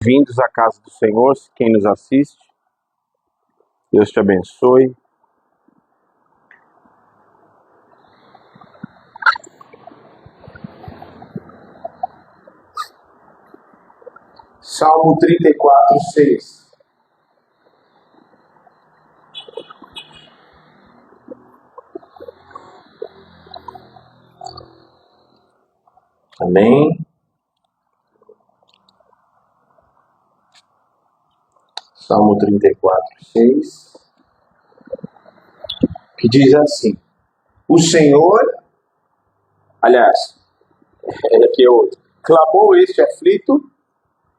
Vindos à casa do Senhor, quem nos assiste, Deus te abençoe. Salmo 34, 6. Amém. Salmo 34, 6. Que diz assim: o Senhor, aliás, aqui é outro. Clamou este aflito,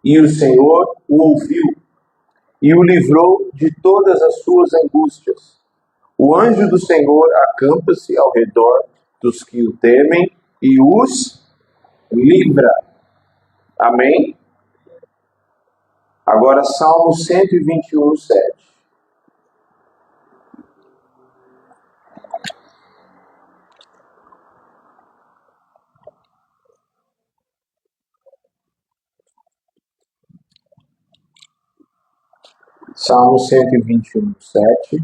e o Senhor o ouviu, e o livrou de todas as suas angústias. O anjo do Senhor acampa-se ao redor dos que o temem e os livra. Amém? Agora, Salmo 121, 7. Salmo 121, 7.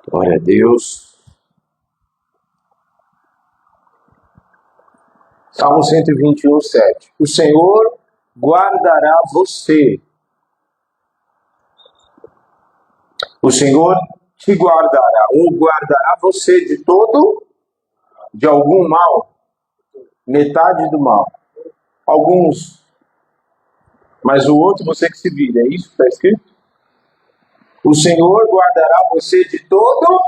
Glória a Deus. Salmo 121, 7. O Senhor guardará você. O Senhor te guardará, ou guardará você de algum mal. Metade do mal. Alguns. Mas o outro você que se vira. É isso que está escrito? O Senhor guardará você de todo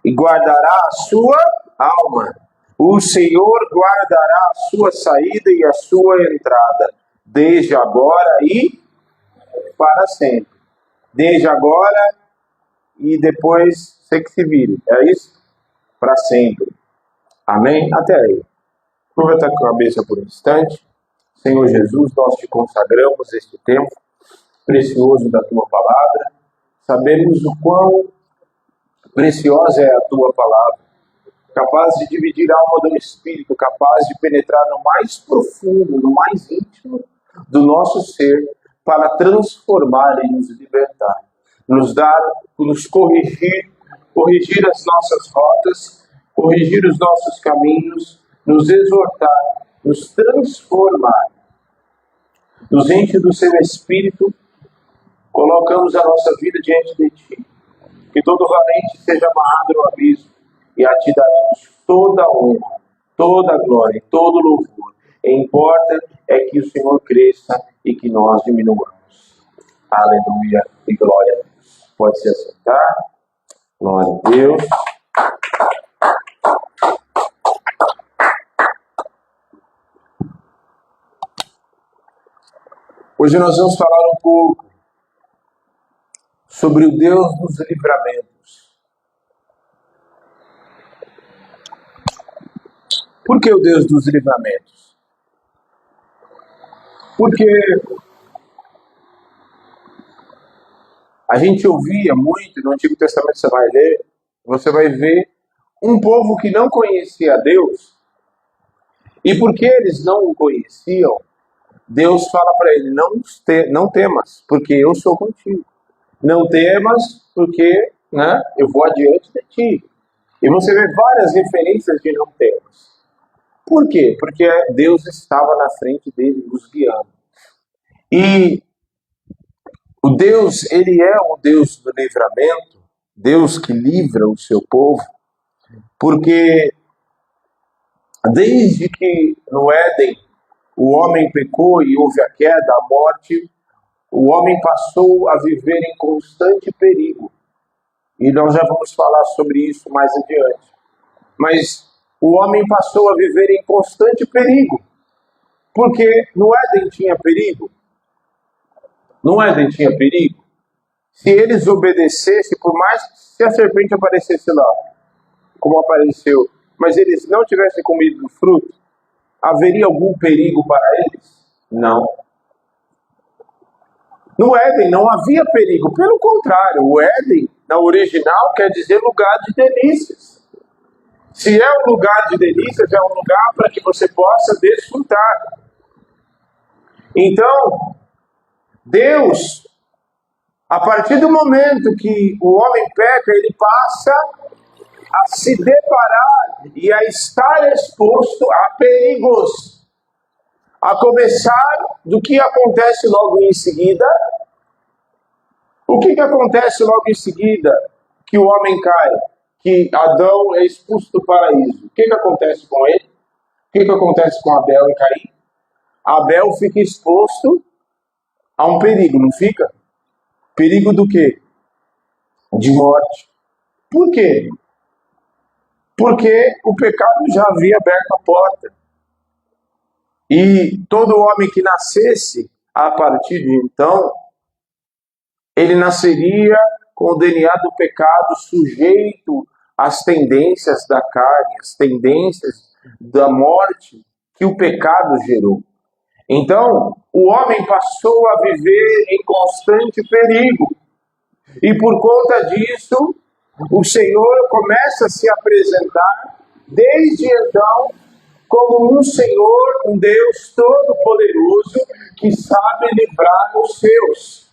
e guardará a sua alma. O Senhor guardará a sua saída e a sua entrada, desde agora e para sempre. Desde agora e depois você que se vire. É isso? Para sempre. Amém? Até aí. Curva a cabeça por um instante. Senhor Jesus, nós te consagramos este tempo precioso da tua palavra. Sabemos o quão preciosa é a tua palavra, capaz de dividir a alma do espírito, capaz de penetrar no mais profundo, no mais íntimo do nosso ser, para transformar e nos libertar, nos corrigir as nossas rotas, corrigir os nossos caminhos, nos exortar, nos transformar, nos enche do seu espírito. Colocamos a nossa vida diante de ti. Que todo valente seja amarrado no abismo, e a ti daremos toda a honra, toda a glória, todo o louvor. Importa é que o Senhor cresça e que nós diminuamos. Aleluia e glória a Deus. Pode se assentar. Glória a Deus. Hoje nós vamos falar um pouco sobre o Deus dos livramentos. Por que o Deus dos livramentos? Porque a gente ouvia muito, no Antigo Testamento você vai ler, você vai ver um povo que não conhecia Deus, e porque eles não o conheciam, Deus fala para ele, não temas, porque eu sou contigo. Não temas, porque eu vou adiante de ti. E você vê várias referências de não temas. Por quê? Porque Deus estava na frente dele, os guiando. E o Deus, ele é o Deus do livramento, Deus que livra o seu povo, porque desde que no Éden o homem pecou e houve a queda, a morte, o homem passou a viver em constante perigo. E nós já vamos falar sobre isso mais adiante. Mas o homem passou a viver em constante perigo. Porque no Éden tinha perigo. No Éden tinha perigo. Se eles obedecessem, por mais que a serpente aparecesse lá, como apareceu, mas eles não tivessem comido do fruto, haveria algum perigo para eles? Não. No Éden não havia perigo, pelo contrário, o Éden, na original quer dizer lugar de delícias. Se é um lugar de delícias, é um lugar para que você possa desfrutar. Então, Deus, a partir do momento que o homem peca, ele passa a se deparar e a estar exposto a perigos. A começar do que acontece logo em seguida. O que acontece logo em seguida que o homem cai? Que Adão é expulso do paraíso. O que acontece com ele? O que acontece com Abel e Caim? Abel fica exposto a um perigo, não fica? Perigo do quê? De morte. Por quê? Porque o pecado já havia aberto a porta. E todo homem que nascesse a partir de então, ele nasceria com o DNA do pecado sujeito às tendências da carne, às tendências da morte que o pecado gerou. Então, o homem passou a viver em constante perigo. E por conta disso, o Senhor começa a se apresentar, desde então, como um Senhor, um Deus todo-poderoso, que sabe livrar os seus.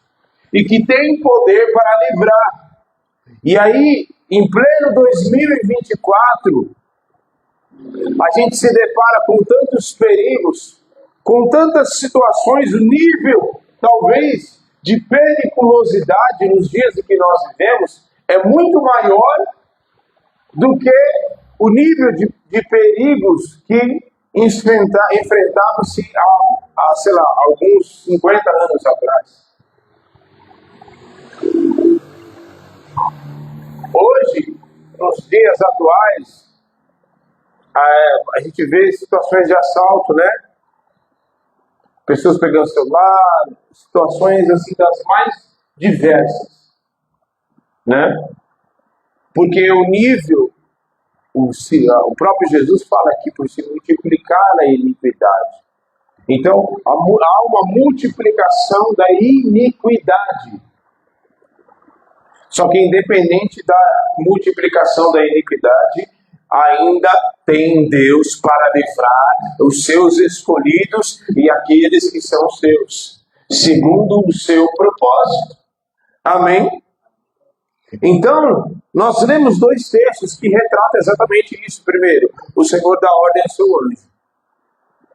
E que tem poder para livrar. E aí, em pleno 2024, a gente se depara com tantos perigos, com tantas situações, o nível, talvez, de periculosidade nos dias em que nós vivemos é muito maior do que o nível de perigos que enfrentava-se há, sei lá, alguns 50 anos atrás. Hoje, nos dias atuais, a gente vê situações de assalto, né? Pessoas pegando celular, situações assim das mais diversas, né? Porque o nível, o próprio Jesus fala aqui, por se multiplicar a iniquidade. Então, há uma multiplicação da iniquidade. Só que independente da multiplicação da iniquidade, ainda tem Deus para livrar os seus escolhidos e aqueles que são seus, segundo o seu propósito. Amém? Então, nós lemos dois textos que retratam exatamente isso. Primeiro, o Senhor dá ordem ao seu anjo.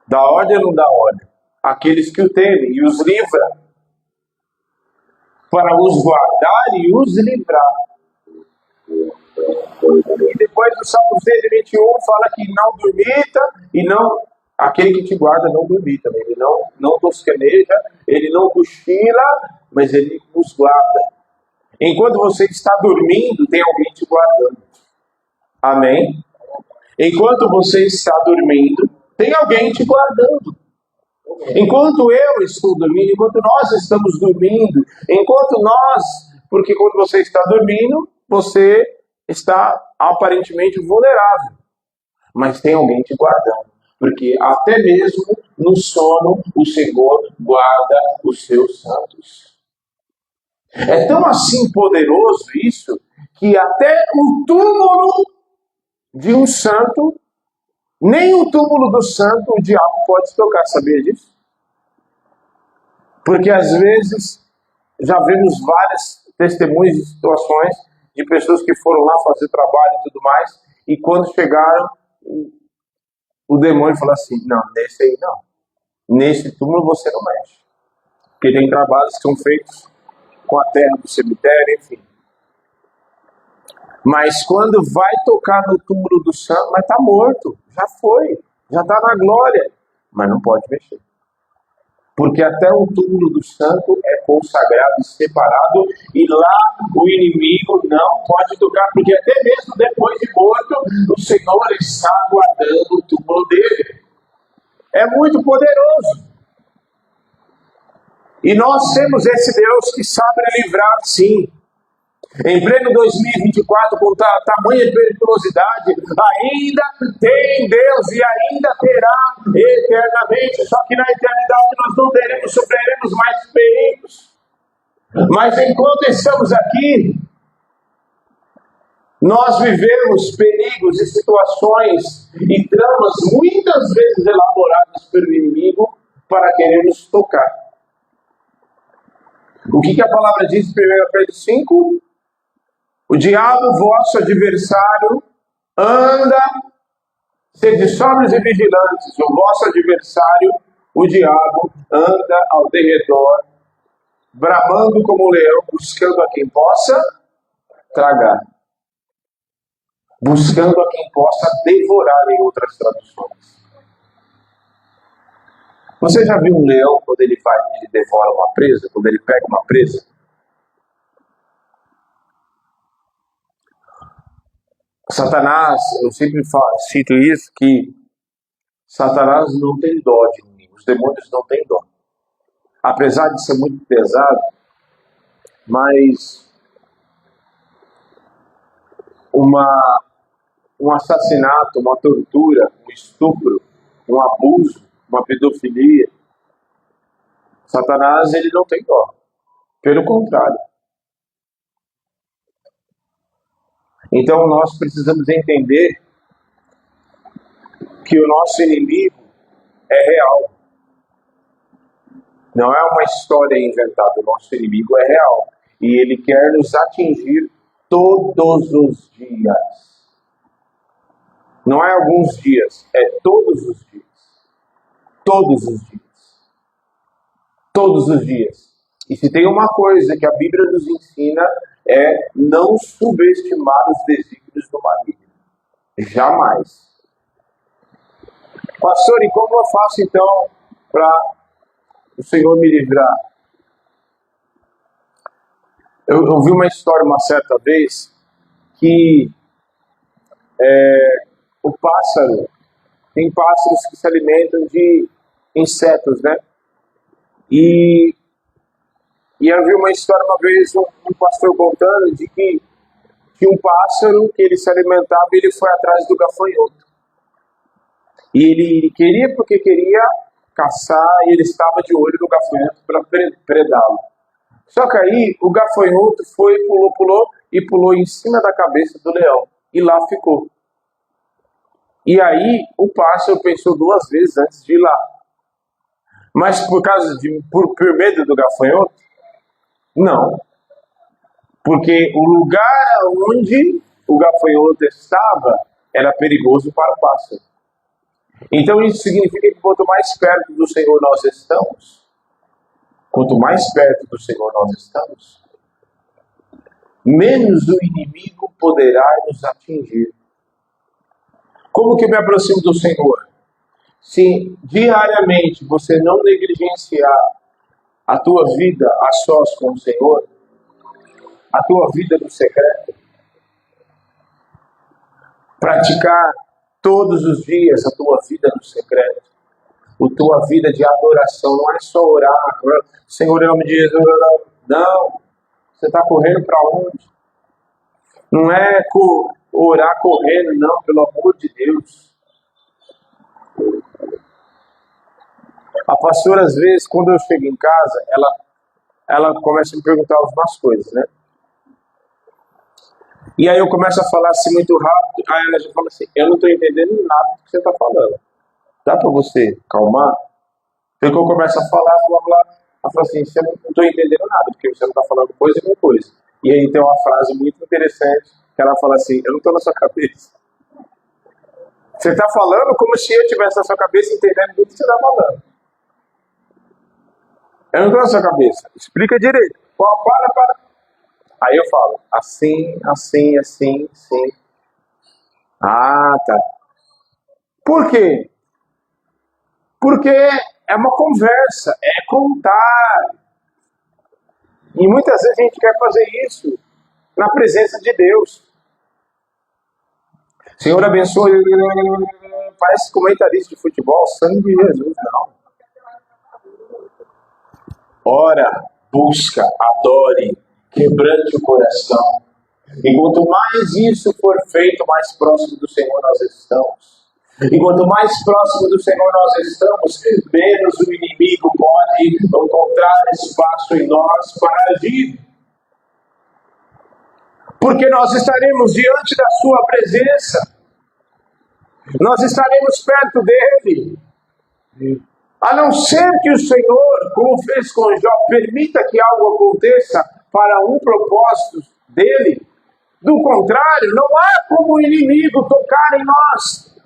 Dá ordem ou não dá ordem? Aqueles que o temem e os livra, para os guardar e os livrar. E depois do Salmo 121 fala que não dormita e não... Aquele que te guarda não dormita, ele não tosqueneja, ele não cochila, mas ele nos guarda. Enquanto você está dormindo, tem alguém te guardando. Amém? Enquanto você está dormindo, tem alguém te guardando. Enquanto eu estou dormindo, enquanto nós estamos dormindo, porque quando você está dormindo, você está aparentemente vulnerável. Mas tem alguém te guardando. Porque até mesmo no sono, o Senhor guarda os seus santos. É tão assim poderoso isso, que até o túmulo de um santo, nem o túmulo do santo o diabo pode tocar, sabia disso? Porque às vezes já vemos várias testemunhas de situações de pessoas que foram lá fazer trabalho e tudo mais, e quando chegaram, o demônio falou assim: não, nesse aí não. Nesse túmulo você não mexe. Porque tem trabalhos que são feitos com a terra do cemitério, enfim. Mas quando vai tocar no túmulo do santo, mas está morto, já foi, já está na glória, mas não pode mexer. Porque até o túmulo do santo é consagrado e separado, e lá o inimigo não pode tocar, porque até mesmo depois de morto, o Senhor está guardando o túmulo dele. É muito poderoso. E nós temos esse Deus que sabe livrar, sim. Em pleno 2024, com tamanha periculosidade, ainda tem Deus e ainda terá eternamente. Só que na eternidade nós não sofreremos mais perigos. Mas enquanto estamos aqui, Nós vivemos perigos e situações e tramas muitas vezes elaboradas pelo inimigo para querer nos tocar. O que a palavra diz em 1 Pedro 5? O diabo, vosso adversário, anda, sede sóbrios e vigilantes. O vosso adversário, o diabo, anda ao derredor, bramando como um leão, buscando a quem possa tragar. Buscando a quem possa devorar, em outras traduções. Você já viu um leão quando ele devora uma presa, quando ele pega uma presa? Satanás, eu sempre cito isso, que Satanás não tem dó de ninguém, os demônios não têm dó. Apesar de ser muito pesado, mas um assassinato, uma tortura, um estupro, um abuso, uma pedofilia, Satanás ele não tem dó. Pelo contrário. Então nós precisamos entender que o nosso inimigo é real. Não é uma história inventada, o nosso inimigo é real. E ele quer nos atingir todos os dias. Não é alguns dias, é todos os dias. Todos os dias. Todos os dias. E se tem uma coisa que a Bíblia nos ensina é não subestimar os desígnios do maligno. Jamais. Pastor, e como eu faço então para o Senhor me livrar? Eu vi uma história uma certa vez que o pássaro, tem pássaros que se alimentam de insetos, né? E eu vi uma história uma vez, um pastor contando de que tinha um pássaro que ele se alimentava e ele foi atrás do gafanhoto. E ele queria porque queria caçar e ele estava de olho no gafanhoto para predá-lo. Só que aí o gafanhoto pulou em cima da cabeça do leão e lá ficou. E aí o pássaro pensou duas vezes antes de ir lá. Mas por medo do gafanhoto? Não. Porque o lugar onde o gafanhoto estava era perigoso para o pássaro. Então isso significa que quanto mais perto do Senhor nós estamos, menos o inimigo poderá nos atingir. Como que eu me aproximo do Senhor? Se diariamente você não negligenciar a tua vida a sós com o Senhor, a tua vida no secreto, praticar todos os dias a tua vida no secreto, a tua vida de adoração, não é só orar, Senhor, em nome de Jesus, não, você está correndo para onde? Não é orar correndo, não, pelo amor de Deus. A pastora, às vezes, quando eu chego em casa, ela começa a me perguntar algumas coisas, né? E aí eu começo a falar assim muito rápido, aí ela já fala assim, eu não estou entendendo nada do que você está falando. Dá para você calmar? Então eu começo a falar, blá, blá, ela fala assim, você não estou entendendo nada, porque você não está falando coisa com coisa. E aí tem uma frase muito interessante, que ela fala assim, eu não estou na sua cabeça. Você está falando como se eu estivesse na sua cabeça entendendo tudo que você está falando. Eu não estou na sua cabeça. Explica direito. Para. Aí eu falo, assim. Ah, tá. Por quê? Porque é uma conversa, é contar. E muitas vezes a gente quer fazer isso na presença de Deus. Senhor abençoe. Parece comentarista de futebol, sangue de Jesus, não. Ora, busca, adore, quebrante o coração. E quanto mais isso for feito, mais próximo do Senhor nós estamos. E quanto mais próximo do Senhor nós estamos, menos o inimigo pode encontrar espaço em nós para agir. porque nós estaremos diante da sua presença, nós estaremos perto dele. A não ser que o Senhor, como fez com Jó, permita que algo aconteça para um propósito dele. Do contrário, não há como o inimigo tocar em nós.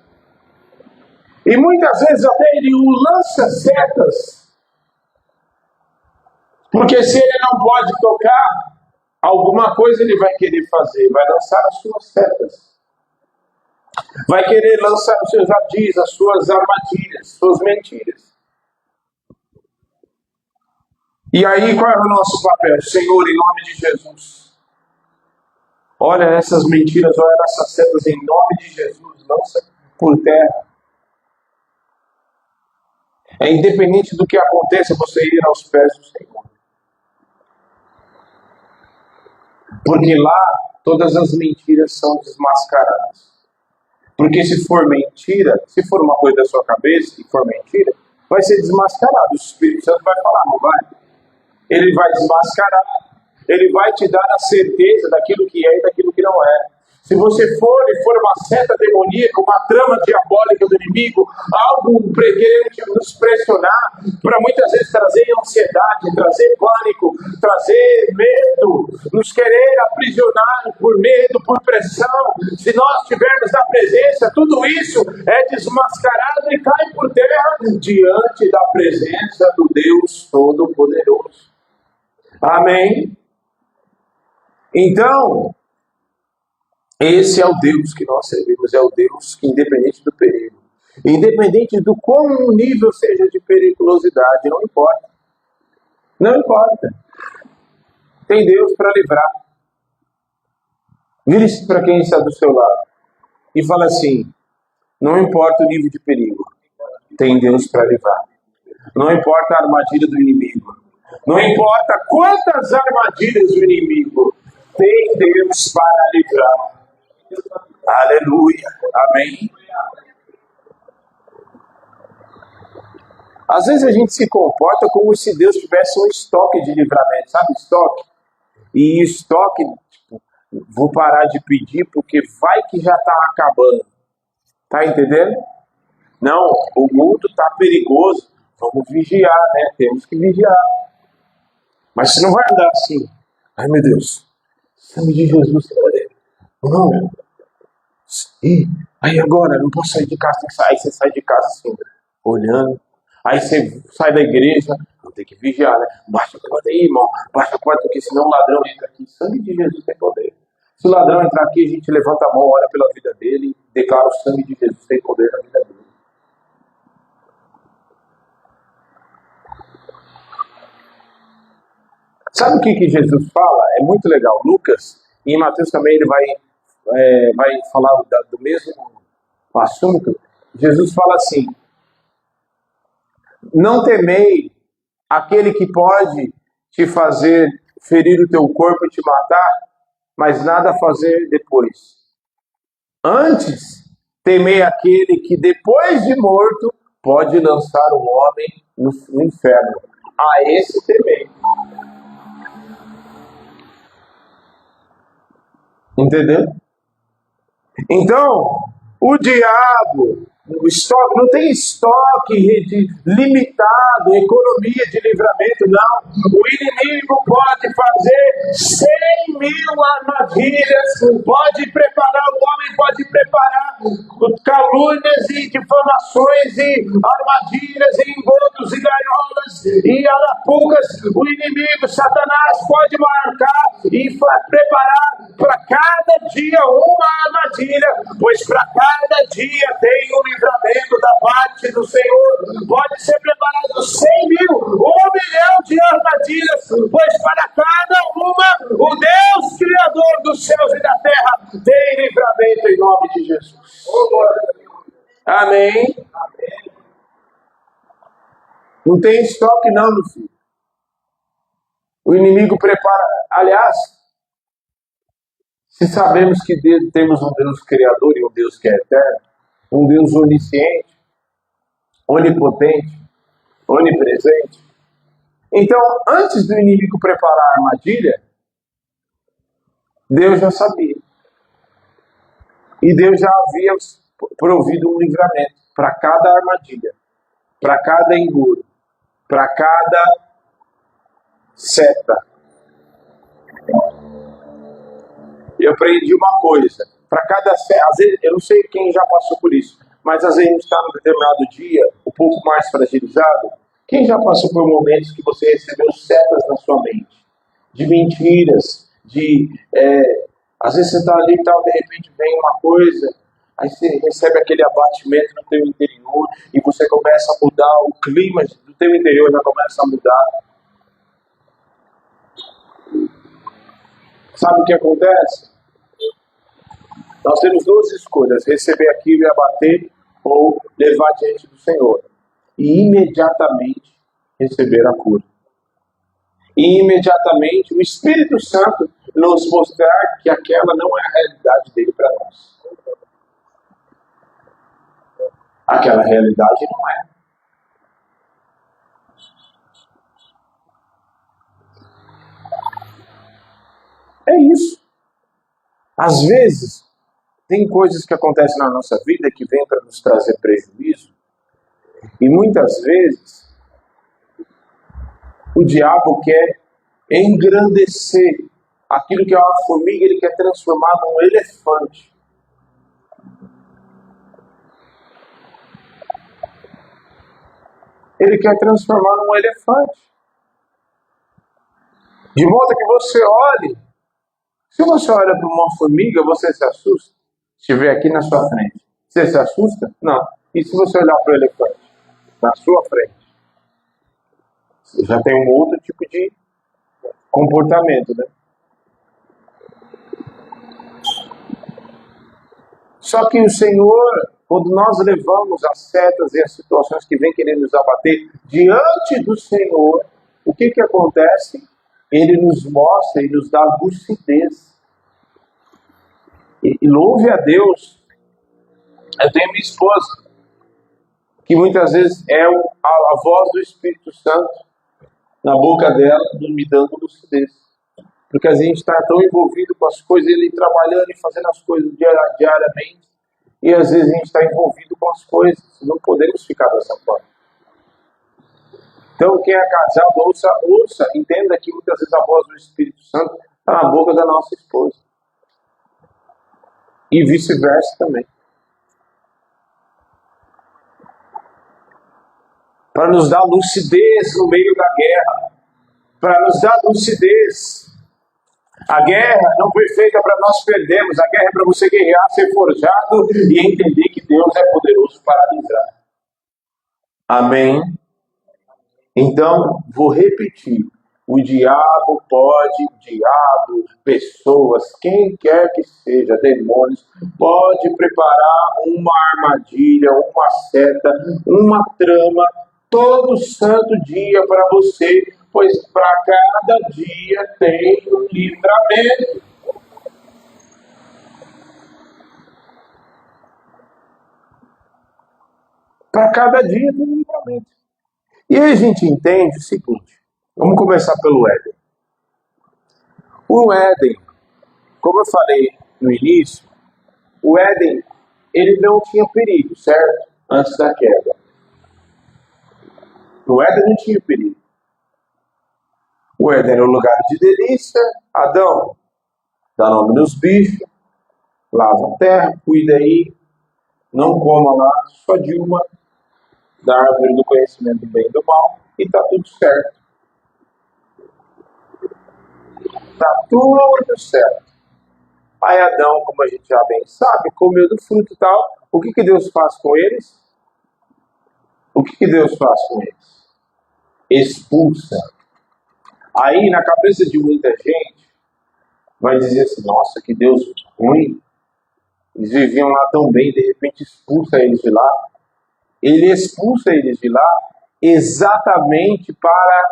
E muitas vezes até ele lança setas. Porque se ele não pode tocar, alguma coisa ele vai querer fazer. Vai lançar as suas setas. Vai querer lançar os seus ardis, as suas armadilhas, suas mentiras. E aí, qual é o nosso papel? Senhor, em nome de Jesus, olha essas mentiras, olha essas setas, em nome de Jesus, lança por terra. É independente do que aconteça, você ir aos pés do Senhor. Porque lá, todas as mentiras são desmascaradas. Porque se for mentira, se for uma coisa da sua cabeça, e for mentira, vai ser desmascarado. O Espírito Santo vai falar, não vai? Ele vai desmascarar. Ele vai te dar a certeza daquilo que é e daquilo que não é. Se você for uma seta demoníaca, uma trama diabólica do inimigo, algo querendo nos pressionar, para muitas vezes trazer ansiedade, trazer pânico, trazer medo, nos querer aprisionar por medo, por pressão, se nós estivermos na presença, tudo isso é desmascarado e cai por terra diante da presença do Deus Todo-Poderoso. Amém? Então, esse é o Deus que nós servimos, é o Deus que, independente do perigo, independente do quão o nível seja de periculosidade, não importa. Não importa. Tem Deus para livrar. Vire-se para quem está do seu lado e fala assim, não importa o nível de perigo, tem Deus para livrar. Não importa a armadilha do inimigo, não importa quantas armadilhas do inimigo, tem Deus para livrar. Aleluia, amém. Às vezes a gente se comporta como se Deus tivesse um estoque de livramento, sabe, estoque? E estoque, tipo, vou parar de pedir porque vai que já está acabando. Tá entendendo? Não, o mundo está perigoso, vamos vigiar, né? Temos que vigiar. Mas você não vai andar assim. Ai meu Deus, sangue de Jesus tem poder. Não. E aí agora, não posso sair de casa, tem que sair. Aí você sai de casa assim, olhando. Aí você sai da igreja, não tem que vigiar, né? Baixa a porta aí, irmão. Baixa a porta, porque senão o ladrão entra aqui. Sangue de Jesus tem poder. Se o ladrão entrar aqui, a gente levanta a mão, ora pela vida dele e declara o sangue de Jesus tem poder na vida dele. Sabe o que Jesus fala? É muito legal. Lucas, e em Mateus também ele vai falar do mesmo assunto. Jesus fala assim, não temei aquele que pode te fazer ferir o teu corpo e te matar, mas nada a fazer depois. Antes, temei aquele que depois de morto pode lançar o homem no inferno. A esse temei. Entendeu? Então, o diabo, o estoque, não tem estoque limitado, economia de livramento, não. O inimigo pode fazer 100.000 armadilhas, pode preparar, o homem pode preparar calúnias e difamações e armadilhas e engodos e gaiolas e arapucas. O inimigo, Satanás, pode marcar e preparar para cada dia uma armadilha, pois para cada dia tem um livramento da parte do Senhor. Pode ser preparado 100.000, 1.000.000 de armadilhas, pois para cada uma o Deus Criador dos céus e da terra tem livramento em nome de Jesus. Amém. Não tem estoque não, meu filho. O inimigo prepara. Aliás, se sabemos que temos um Deus Criador e um Deus que é eterno, um Deus onisciente, onipotente, onipresente. Então, antes do inimigo preparar a armadilha, Deus já sabia. E Deus já havia provido um livramento para cada armadilha, para cada engodo, para cada seta. Eu aprendi uma coisa, para cada seta, às vezes, eu não sei quem já passou por isso, mas às vezes a gente está num determinado dia, um pouco mais fragilizado. Quem já passou por momentos que você recebeu setas na sua mente? De mentiras, às vezes você está ali e tal, de repente vem uma coisa, aí você recebe aquele abatimento no teu interior e você começa a mudar, o clima do teu interior já começa a mudar. Sabe o que acontece? Nós temos duas escolhas, receber aquilo e abater ou levar diante do Senhor. E imediatamente receber a cura. E imediatamente o Espírito Santo nos mostrar que aquela não é a realidade dele para nós. Aquela realidade não é. É isso. Às vezes, tem coisas que acontecem na nossa vida que vêm para nos trazer prejuízo. E muitas vezes, o diabo quer engrandecer aquilo que é uma formiga, ele quer transformar num elefante. Ele quer transformar num elefante. De modo que você olhe. Se você olha para uma formiga, você se assusta? Se estiver aqui na sua frente, você se assusta? Não. E se você olhar para o elefante, na sua frente? Você já tem um outro tipo de comportamento, né? Só que o Senhor, quando nós levamos as setas e as situações que vêm querer nos abater diante do Senhor, o que acontece? Ele nos mostra e nos dá lucidez. E louve a Deus. Eu tenho minha esposa, que muitas vezes é a voz do Espírito Santo na boca dela, me dando lucidez. Porque a gente está tão envolvido com as coisas, ele trabalhando e fazendo as coisas diariamente, e às vezes a gente está envolvido com as coisas. Não podemos ficar dessa forma. Então, quem é casado, ouça, entenda que muitas vezes a voz do Espírito Santo está na boca da nossa esposa. E vice-versa também. Para nos dar lucidez no meio da guerra. Para nos dar lucidez. A guerra não foi feita para nós perdermos. A guerra é para você guerrear, ser forjado e entender que Deus é poderoso para livrar. Amém? Então, vou repetir. O diabo, pessoas, quem quer que seja, demônios, pode preparar uma armadilha, uma seta, uma trama, todo santo dia para você, pois para cada dia tem um livramento. Para cada dia tem um livramento. E aí a gente entende o seguinte, vamos começar pelo Éden. O Éden, como eu falei no início, o Éden, ele não tinha perigo, certo? Antes da queda. O Éden não tinha perigo. O Éden era um lugar de delícia. Adão, dá nome nos bichos, lava a terra, cuida aí, não coma lá só de uma da árvore do conhecimento do bem e do mal, e está tudo certo. Está tudo certo. Aí Adão, como a gente já bem sabe, comeu do fruto e tal. O que Deus faz com eles? O que Deus faz com eles? Expulsa. Aí, na cabeça de muita gente, vai dizer assim, nossa, que Deus ruim. Eles viviam lá tão bem, de repente expulsa eles de lá. Ele expulsa eles de lá exatamente para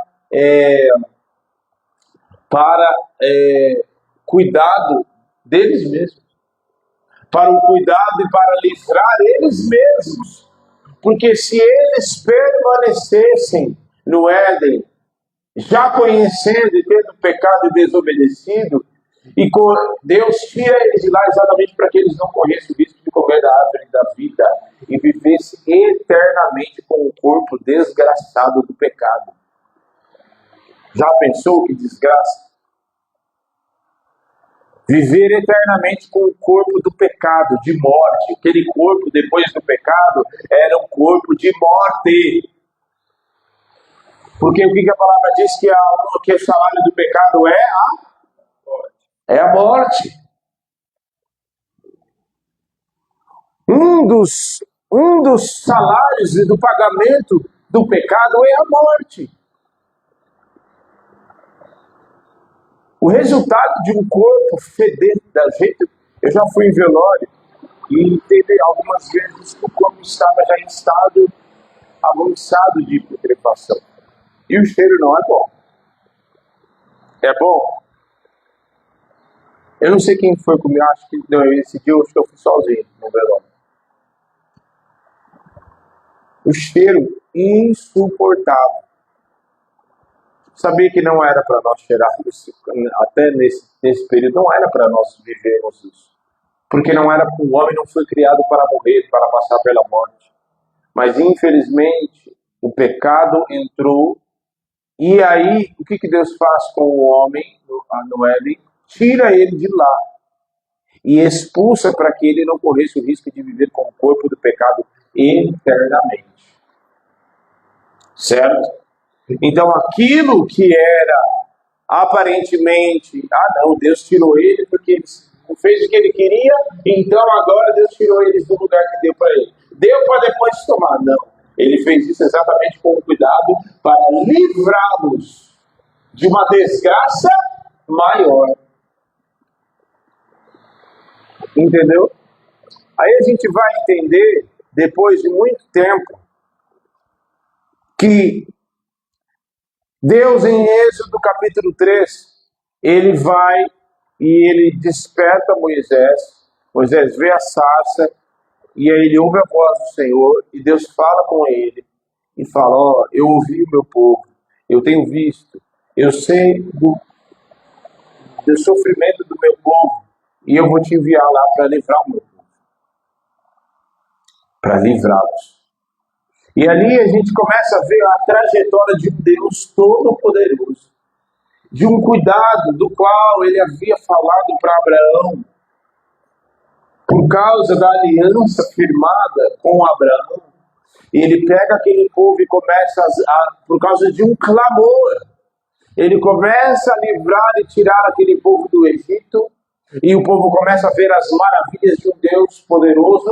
cuidado deles mesmos. Para o cuidado e para livrar eles mesmos. Porque se eles permanecessem no Éden, já conhecendo e tendo pecado e desobedecido, E Deus tira eles de lá exatamente para que eles não corressem o risco de comer da árvore da vida e vivessem eternamente com o corpo desgraçado do pecado. Já pensou que desgraça? Viver eternamente com o corpo do pecado, de morte. Aquele corpo depois do pecado era um corpo de morte. Porque o que a palavra diz que o salário do pecado é a morte. Um dos salários e do pagamento do pecado é a morte. O resultado de um corpo fedendo da jeito... Eu já fui em velório e teve algumas vezes que o corpo estava já em estado avançado de putrefação. E o cheiro não é bom. É bom? Eu não sei quem foi comigo, acho que não, esse dia eu acho que eu fui sozinho no velório. O cheiro insuportável. Sabia que não era para nós cheirarmos, até nesse período, não era para nós vivermos isso. Porque o homem não foi criado para morrer, para passar pela morte. Mas, infelizmente, o pecado entrou. E aí, o que Deus faz com o homem, no Éden? Tira ele de lá. E expulsa para que ele não corresse o risco de viver com o corpo do pecado eternamente. Certo? Então, aquilo que era aparentemente, não, Deus tirou ele porque ele fez o que ele queria, então agora Deus tirou eles do lugar que deu para ele. Deu para depois tomar? Não. Ele fez isso exatamente com cuidado para livrá-los de uma desgraça maior. Entendeu? Aí a gente vai entender, depois de muito tempo, que Deus, em Êxodo capítulo 3, ele vai e ele desperta Moisés. Moisés vê a sarça e aí ele ouve a voz do Senhor e Deus fala com ele e fala: eu ouvi o meu povo, eu tenho visto, eu sei do sofrimento do meu povo e eu vou te enviar lá para livrar o meu povo, para livrá-los. E ali a gente começa a ver a trajetória de um Deus todo-poderoso, de um cuidado do qual ele havia falado para Abraão, por causa da aliança firmada com Abraão. Ele pega aquele povo e começa, por causa de um clamor, ele começa a livrar e tirar aquele povo do Egito, e o povo começa a ver as maravilhas de um Deus poderoso,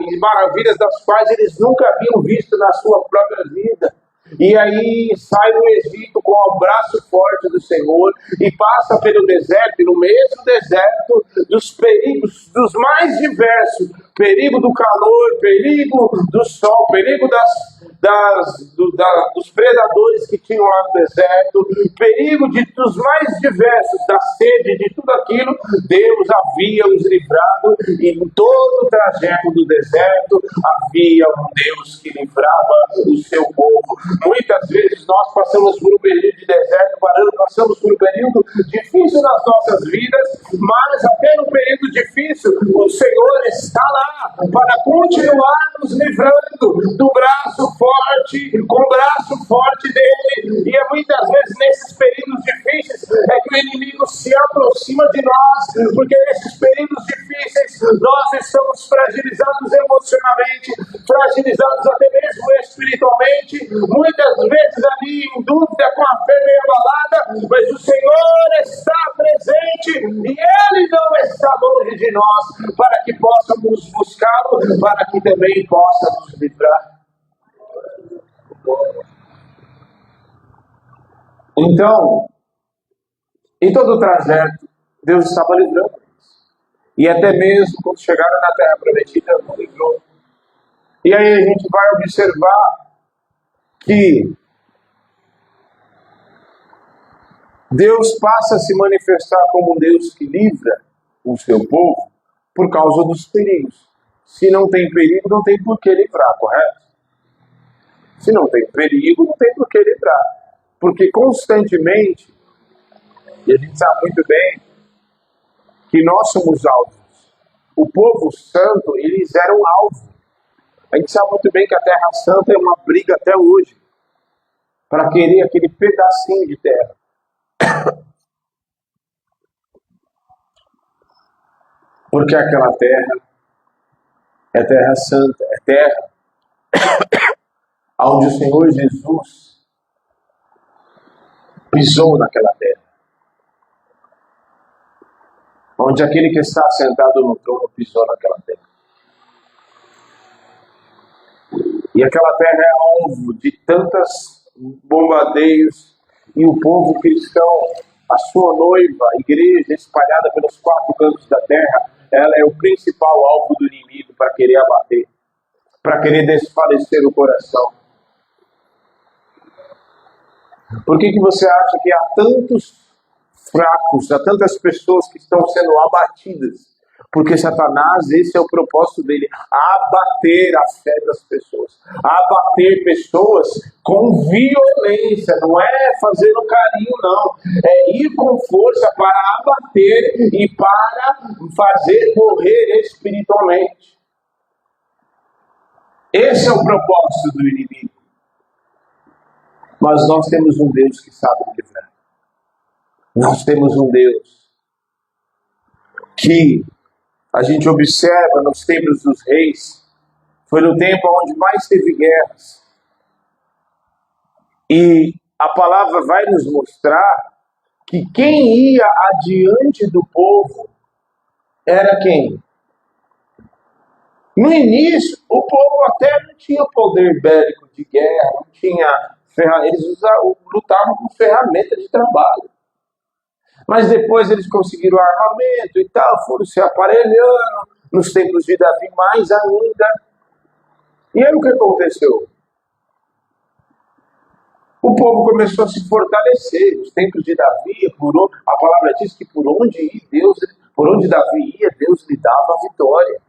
e maravilhas das quais eles nunca haviam visto na sua própria vida. E aí sai do Egito com o braço forte do Senhor e passa pelo deserto, e no mesmo deserto, dos perigos dos mais diversos, perigo do calor, perigo do sol, perigo dos predadores que tinham lá no deserto, perigo dos mais diversos, da sede, de tudo aquilo, Deus havia os livrado, e em todo o trajeto do deserto havia um Deus que livrava o seu povo. Muitas vezes nós passamos por um período de deserto, passamos por um período difícil nas nossas vidas, mas até no período difícil o Senhor está lá para continuar nos livrando do braço forte, com o braço forte dele. E é muitas vezes nesses períodos difíceis é que o inimigo se aproxima de nós, porque nesses períodos difíceis nós estamos fragilizados emocionalmente, fragilizados até mesmo espiritualmente, muitas vezes ali em dúvida, com a fé meio abalada, mas o Senhor está presente e Ele não está longe de nós, para que possamos buscá-lo, para que também possa nos livrar. Então, em todo o trajeto, Deus estava livrando eles. E até mesmo quando chegaram na Terra Prometida, não livrou. E aí a gente vai observar que Deus passa a se manifestar como um Deus que livra o seu povo por causa dos perigos. Se não tem perigo, não tem por que livrar, correto? Se não tem perigo, não tem por que livrar. Porque constantemente, e a gente sabe muito bem, que nós somos alvos. O povo santo, eles eram alvo. A gente sabe muito bem que a Terra Santa é uma briga até hoje para querer aquele pedacinho de terra. Porque aquela terra é terra santa, é terra onde o Senhor Jesus pisou naquela terra. Onde aquele que está sentado no trono pisou naquela terra. E aquela terra é alvo de tantos bombardeios, e o povo cristão, a sua noiva, a igreja espalhada pelos 4 cantos da terra, ela é o principal alvo do inimigo para querer abater, para querer desfalecer o coração. Por que você acha que há tantos fracos, há tantas pessoas que estão sendo abatidas? Porque Satanás, esse é o propósito dele, abater a fé das pessoas, abater pessoas com violência, não é fazendo carinho não, é ir com força para abater e para fazer morrer espiritualmente. Esse é o propósito do inimigo. Mas nós temos um Deus que sabe livrar. Nós temos um Deus que a gente observa nos tempos dos reis, foi no tempo onde mais teve guerras. E a palavra vai nos mostrar que quem ia adiante do povo era quem? No início, o povo até não tinha poder bélico de guerra, não tinha eles lutavam com ferramenta de trabalho. Mas depois eles conseguiram armamento e tal, foram se aparelhando, nos tempos de Davi mais ainda. E aí o que aconteceu? O povo começou a se fortalecer. Nos tempos de Davi, a palavra diz que por onde Davi ia, Deus lhe dava a vitória.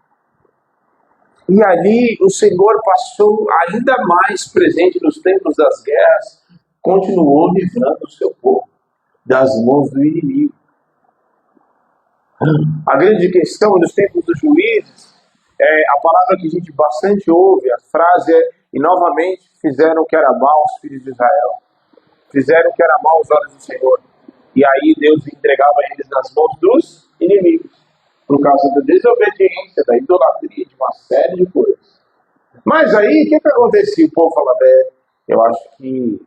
E ali o Senhor passou ainda mais presente nos tempos das guerras, continuou livrando o seu povo das mãos do inimigo. A grande questão nos tempos dos juízes, a palavra que a gente bastante ouve, a frase é: e novamente fizeram o que era mal aos filhos de Israel. Fizeram o que era mal aos olhos do Senhor. E aí Deus entregava eles nas mãos dos inimigos, por causa da desobediência, da idolatria, de uma série de coisas. Mas aí, o que acontecia? O povo falava: eu acho que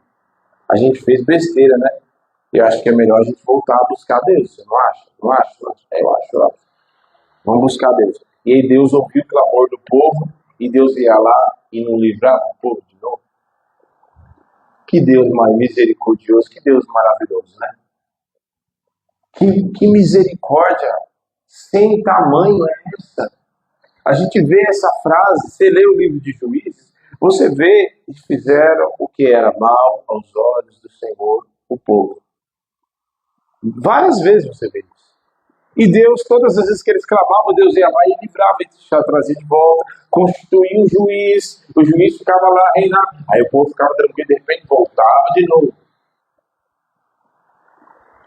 a gente fez besteira, né? Eu acho que é melhor a gente voltar a buscar Deus. Você não acha? Não acha? Eu acho. Vamos buscar Deus. E aí Deus ouviu o clamor do povo, e Deus ia lá e não livrava o povo de novo. Que Deus mais misericordioso, que Deus maravilhoso, né? Que misericórdia sem tamanho é essa? A gente vê essa frase, você lê o livro de Juízes, você vê que fizeram o que era mal aos olhos do Senhor, o povo. Várias vezes você vê isso. E Deus, todas as vezes que eles clamavam, Deus ia lá e livrava, e trazia de volta, constituía um juiz, o juiz ficava lá reinando, aí o povo ficava tranquilo, de repente voltava de novo.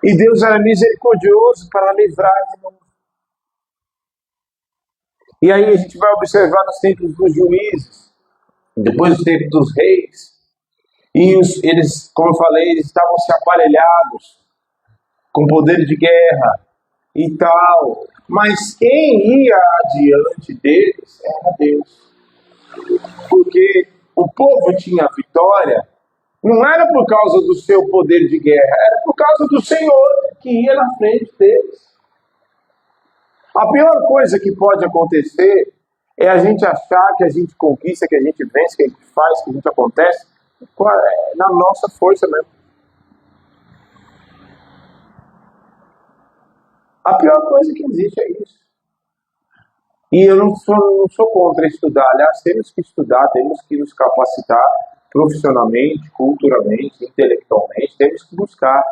E Deus era misericordioso para livrar de novo. E aí a gente vai observar nos tempos dos juízes, depois dos tempos dos reis, e eles, como eu falei, eles estavam se aparelhados com poder de guerra e tal, mas quem ia adiante deles era Deus, porque o povo tinha vitória, não era por causa do seu poder de guerra, era por causa do Senhor que ia na frente deles. A pior coisa que pode acontecer é a gente achar que a gente conquista, que a gente vence, que a gente faz, que a gente acontece na nossa força mesmo. A pior coisa que existe é isso. E eu não sou contra estudar. Aliás, temos que estudar, temos que nos capacitar profissionalmente, culturalmente, intelectualmente, temos que buscar.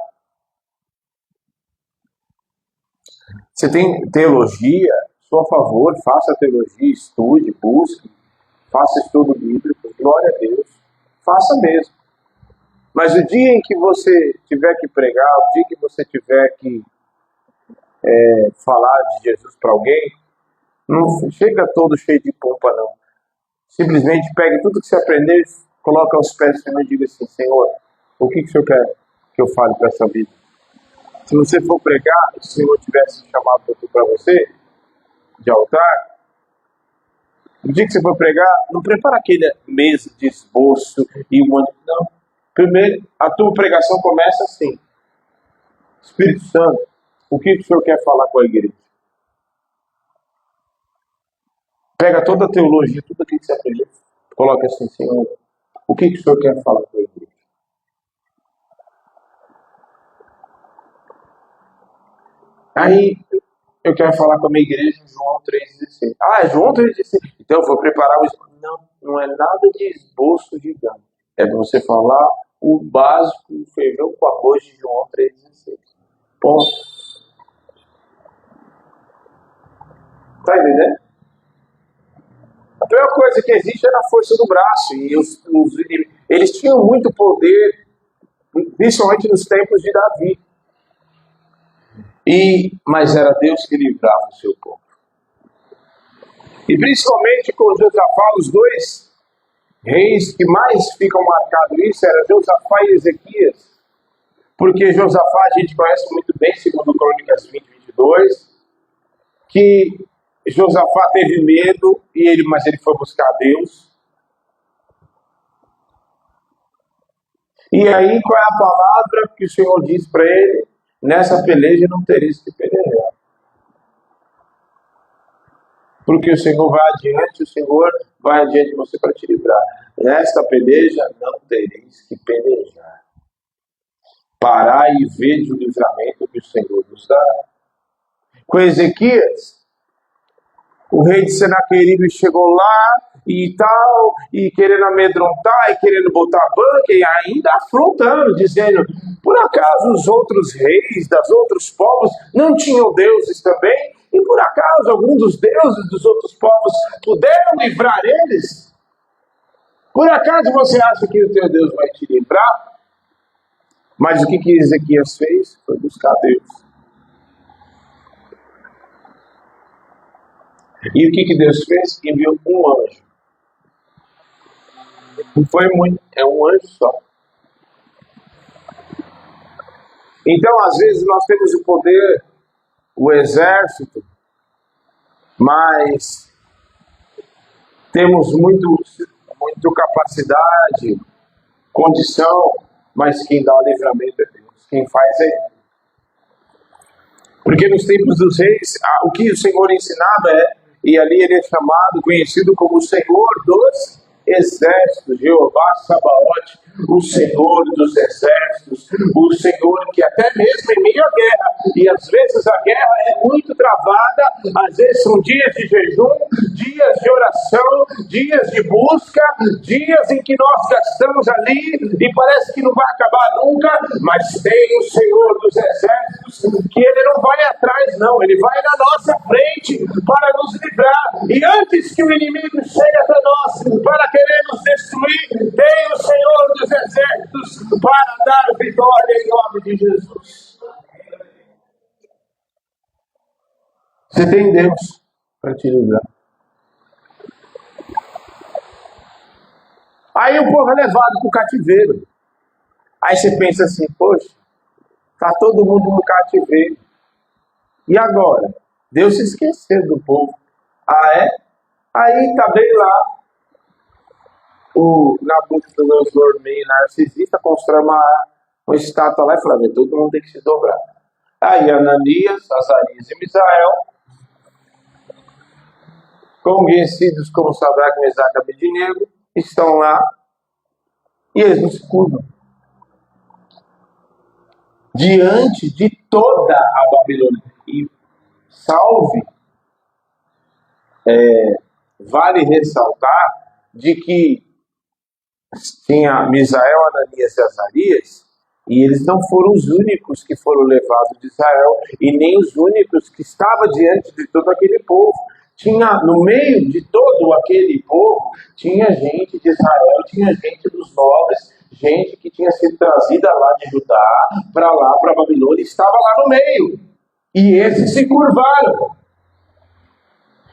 Você tem teologia, sou a favor, faça teologia, estude, busque, faça estudo bíblico, glória a Deus, faça mesmo. Mas o dia em que você tiver que pregar, o dia que você tiver que falar de Jesus para alguém, não chega todo cheio de pompa, não. Simplesmente pegue tudo que você aprendeu, coloca aos pés do Senhor e diga assim: Senhor, o que o Senhor quer que eu fale para essa vida? Se você for pregar, se o Senhor tivesse chamado para você, de altar, no dia que você for pregar, não prepara aquele mesa de esboço e um monte. Não. Primeiro, a tua pregação começa assim: Espírito Santo, o que o Senhor quer falar com a igreja? Pega toda a teologia, tudo aquilo que você aprendeu, coloca assim: Senhor, o que o Senhor quer falar com a igreja? Aí, eu quero falar com a minha igreja em João 3,16. Ah, é João 3,16. Então eu vou preparar um esboço. Não, não é nada de esboço gigante. É para você falar o básico, o feijão com arroz de João 3,16. Ponto. Tá entendendo? A pior coisa que existe é na força do braço. E eles tinham muito poder, principalmente nos tempos de Davi. Mas era Deus que livrava o seu povo. E principalmente com Josafá, os dois reis que mais ficam marcados isso eram Josafá e Ezequias. Porque Josafá a gente conhece muito bem, segundo Crônicas 20:22, que Josafá teve medo, mas ele foi buscar Deus. E aí, qual é a palavra que o Senhor diz para ele? Nessa peleja não tereis que pelejar. Porque o Senhor vai adiante de você para te livrar. Nesta peleja não tereis que pelejar. Parai e vede o livramento que o Senhor nos dá. Com Ezequias, o rei de Senaqueribe chegou lá e tal, e querendo amedrontar, e querendo botar banca, e ainda afrontando, dizendo: por acaso os outros reis dos outros povos não tinham deuses também? E por acaso algum dos deuses dos outros povos puderam livrar eles? Por acaso você acha que o teu Deus vai te livrar? Mas o que Ezequias fez? Foi buscar Deus. E o que Deus fez? Enviou um anjo. Não foi muito, é um anjo só. Então, às vezes, nós temos o poder, o exército, mas temos muito capacidade, condição, mas quem dá o livramento é Deus. Quem faz é Ele. Porque nos tempos dos reis, o que o Senhor ensinava e ali ele é chamado, conhecido como o Senhor dos Exércitos, Jeová Sabaote, o Senhor dos Exércitos, o Senhor que até mesmo em meio à guerra, e às vezes a guerra é muito travada, às vezes são dias de jejum, dias de oração, dias de busca, dias em que nós gastamos ali e parece que não vai acabar nunca, mas tem o Senhor dos Exércitos que ele não vai atrás não, ele vai na nossa frente para nos livrar, e antes que o inimigo chegue até nós para querer nos destruir, tem o Senhor dos Exércitos para dar vitória em nome de Jesus. Você tem Deus para te livrar. Aí o povo é levado para o cativeiro. Aí você pensa assim: poxa, está todo mundo no cativeiro. E agora? Deus se esqueceu do povo. Ah, é? Aí está bem lá. O Nabucodonosor, meio narcisista, constrói uma estátua lá e fala: todo mundo tem que se dobrar. Aí Ananias, Azarias e Misael, conhecidos como Sadraque, Mesaque e Abednego, estão lá e eles não se curvam diante de toda a Babilônia. E vale ressaltar de que tinha Misael, Ananias e Azarias, e eles não foram os únicos que foram levados de Israel, e nem os únicos que estavam diante de todo aquele povo. Tinha, no meio de todo aquele povo, tinha gente de Israel, tinha gente dos nobres, gente que tinha sido trazida lá de Judá, para lá, para Babilônia, estava lá no meio. E esses se curvaram.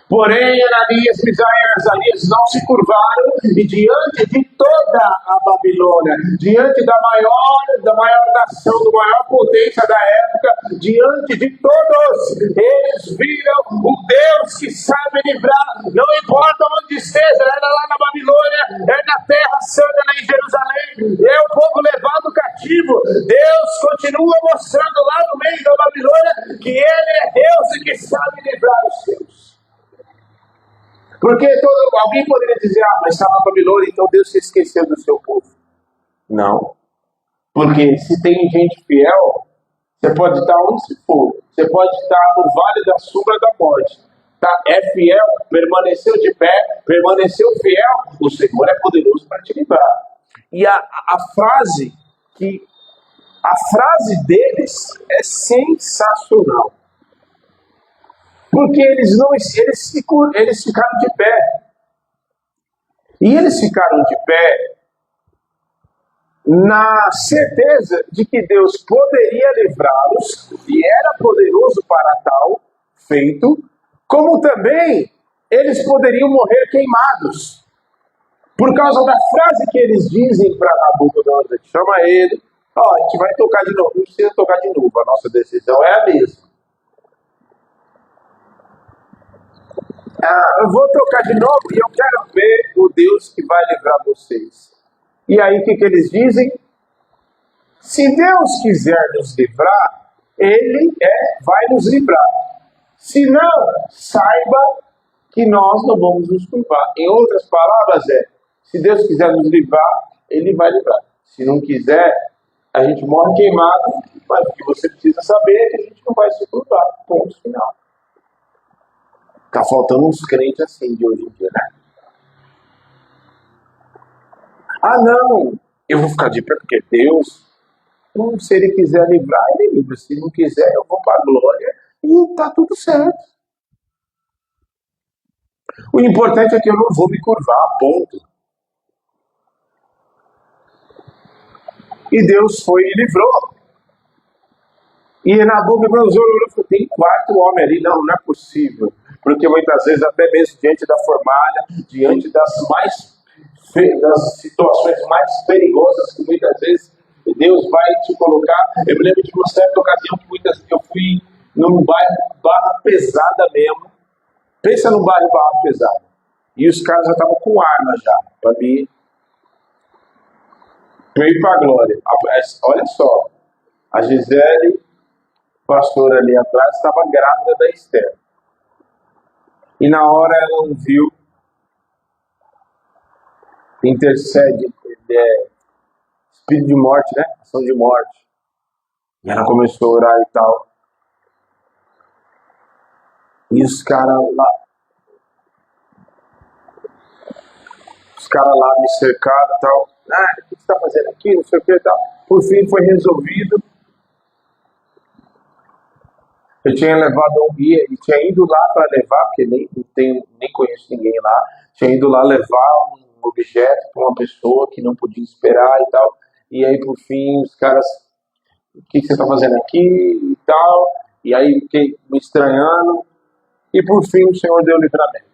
Porém, Ananias, Misael e Azarias não se curvaram, e diante de toda a Babilônia, diante da maior nação, da maior potência da época, diante de todos, eles viram o Deus que sabe livrar, não importa onde esteja, era lá na Babilônia, é na Terra Santa, em Jerusalém, é o povo levado cativo. Deus continua mostrando lá no meio da Babilônia que Ele é Deus e que sabe livrar os seus. Porque alguém poderia dizer, mas está na Babilônia, então Deus se esqueceu do seu povo. Não. Porque se tem gente fiel, você pode estar onde se for. Você pode estar no vale da sombra da morte. Tá? É fiel, permaneceu de pé, permaneceu fiel, o Senhor é poderoso para te livrar. E a frase deles é sensacional. Porque eles ficaram de pé. E eles ficaram de pé na certeza de que Deus poderia livrá-los, e era poderoso para tal feito, como também eles poderiam morrer queimados. Por causa da frase que eles dizem para Nabucodonosor, chama ele, a gente vai tocar de novo, não precisa tocar de novo, a nossa decisão é a mesma. Eu vou tocar de novo e eu quero ver o Deus que vai livrar vocês. E aí o que eles dizem? Se Deus quiser nos livrar, Ele vai nos livrar. Se não, saiba que nós não vamos nos curvar. Em outras palavras se Deus quiser nos livrar, Ele vai livrar. Se não quiser, a gente morre queimado, mas o que você precisa saber é que a gente não vai se curvar. Ponto final. Tá faltando uns crentes assim de hoje em dia, né? Não, eu vou ficar de pé porque Deus, se Ele quiser livrar, Ele livra. Se não quiser, eu vou para a glória e tá tudo certo. O importante é que eu não vou me curvar, ponto. E Deus foi e livrou. E Nabucodonosor olhou e falou, tem 4 homens ali, não é possível. Porque muitas vezes, até mesmo diante da formalha, diante das situações mais perigosas que muitas vezes Deus vai te colocar. Eu me lembro de uma certa ocasião que muitas vezes eu fui num bairro barra pesada mesmo. Pensa num bairro barra pesada. E os caras já estavam com arma já, para mim ir para a glória. Olha só, a Gisele, pastora ali atrás, estava grávida da Esther. E na hora ela ouviu, intercede, espírito de morte, né? Ação de morte. E ela começou a orar e tal. E os caras lá me cercaram e tal. O que você está fazendo aqui? Não sei o que e tal. Por fim foi resolvido. Eu tinha levado e tinha ido lá para levar, porque nem conheço ninguém lá. Tinha ido lá levar um objeto para uma pessoa que não podia esperar e tal. E aí, por fim, os caras, o que você está fazendo aqui e tal. E aí fiquei me estranhando. E por fim, o Senhor deu livramento.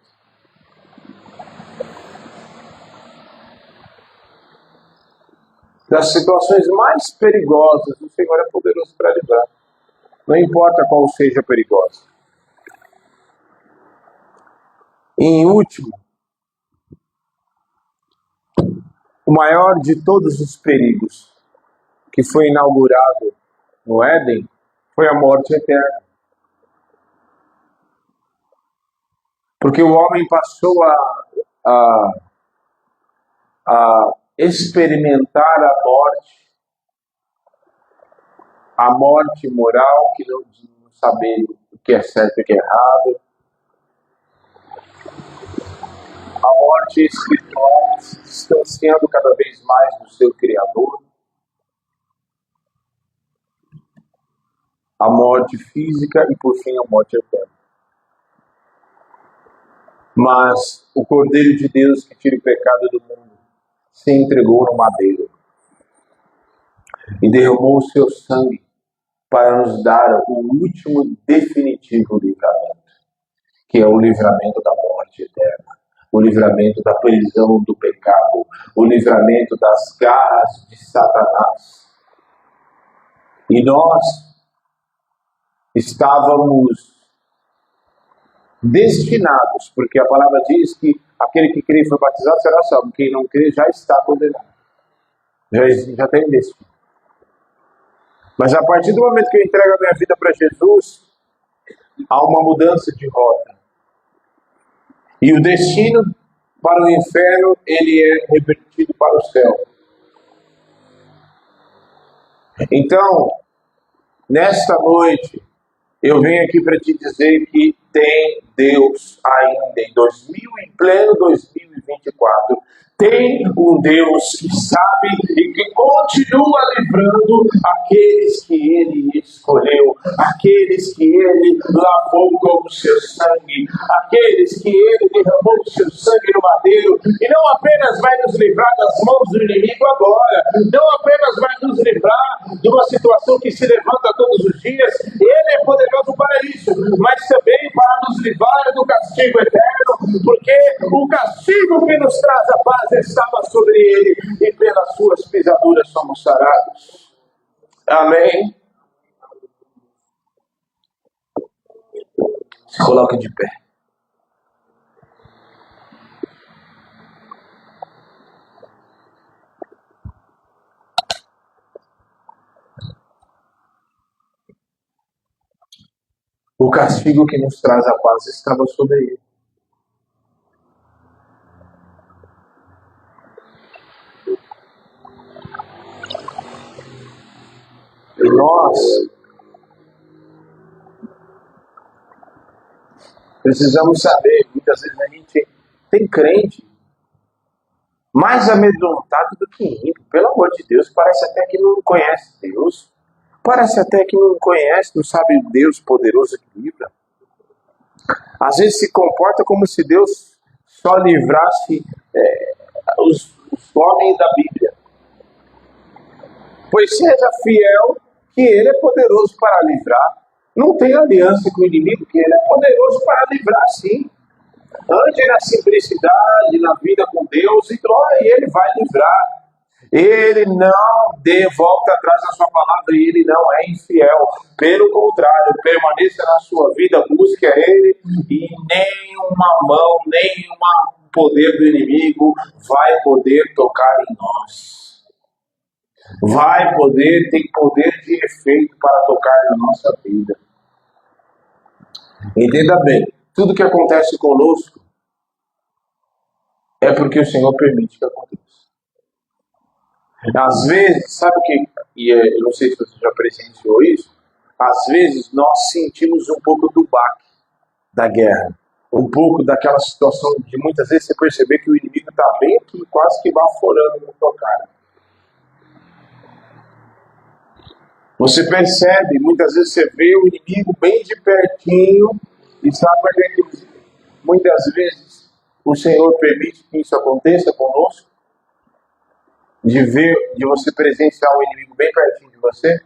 Das situações mais perigosas, o Senhor é poderoso para livrar. Não importa qual seja perigosa. E em último, o maior de todos os perigos que foi inaugurado no Éden foi a morte eterna. Porque o homem passou a experimentar a morte moral, que não saber o que é certo e o que é errado, a morte espiritual, se distanciando cada vez mais do seu Criador, a morte física e, por fim, a morte eterna. Mas o Cordeiro de Deus que tira o pecado do mundo se entregou no madeiro e derramou o seu sangue para nos dar o último definitivo livramento, que é o livramento da morte eterna, o livramento da prisão do pecado, o livramento das garras de Satanás. E nós estávamos destinados, porque a palavra diz que aquele que crê e foi batizado será salvo, quem não crê já está condenado, já tem destino. Mas a partir do momento que eu entrego a minha vida para Jesus, há uma mudança de rota. E o destino para o inferno, ele é revertido para o céu. Então, nesta noite, eu venho aqui para te dizer que tem Deus ainda em pleno 2024. Tem um Deus que sabe e que continua livrando aqueles que Ele escolheu, aqueles que Ele lavou com o seu sangue, aqueles que Ele derramou o seu sangue no madeiro, e não apenas vai nos livrar das mãos do inimigo agora, não apenas vai nos livrar de uma situação que se levanta todos os dias, Ele é poderoso para isso, mas também para nos livrar do castigo eterno, porque o castigo que nos traz a paz estava sobre Ele, e pelas suas pisaduras somos sarados. Amém? Se coloque de pé. O castigo que nos traz a paz estava sobre Ele. E nós precisamos saber, muitas vezes a gente tem crente mais amedrontado do que ímpio. Pelo amor de Deus, parece até que não conhece Deus. Parece até que não conhece, não sabe o Deus poderoso que livra. Às vezes se comporta como se Deus só livrasse os homens da Bíblia. Pois seja fiel, que Ele é poderoso para livrar. Não tem aliança com o inimigo, que Ele é poderoso para livrar, sim. Ande na simplicidade, na vida com Deus, e Ele vai livrar. Ele não dê volta atrás da sua palavra, e Ele não é infiel. Pelo contrário, permaneça na sua vida, busque a Ele, e nenhuma mão, nenhum poder do inimigo vai poder tocar em nós. Tem poder de efeito para tocar na nossa vida. Entenda bem, tudo que acontece conosco é porque o Senhor permite que aconteça. Às vezes, sabe o que, e eu não sei se você já presenciou isso, às vezes nós sentimos um pouco do baque da guerra, um pouco daquela situação de muitas vezes você perceber que o inimigo está bem aqui, quase que baforando na tua cara. Você percebe, muitas vezes você vê o inimigo bem de pertinho e sabe que muitas vezes o Senhor permite que isso aconteça conosco, de você presenciar o inimigo bem pertinho de você,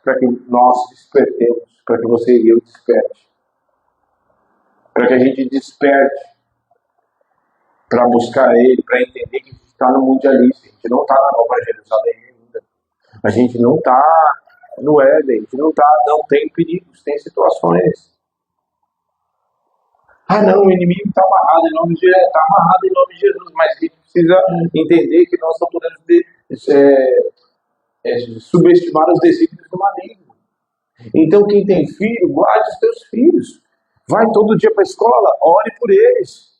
para que nós despertemos, para que você e eu desperte, para que a gente desperte para buscar Ele, para entender que a gente está no mundialista, a gente não está na Nova Jerusalém ainda, a gente não está no Éden, a gente não tem perigos, tem situações. Não, o inimigo está amarrado em nome de Jesus, está amarrado em nome de Jesus, mas a gente precisa entender que nós não podemos subestimar os desígnios do maligno. Então, quem tem filho, guarde os teus filhos. Vai todo dia para a escola, ore por eles.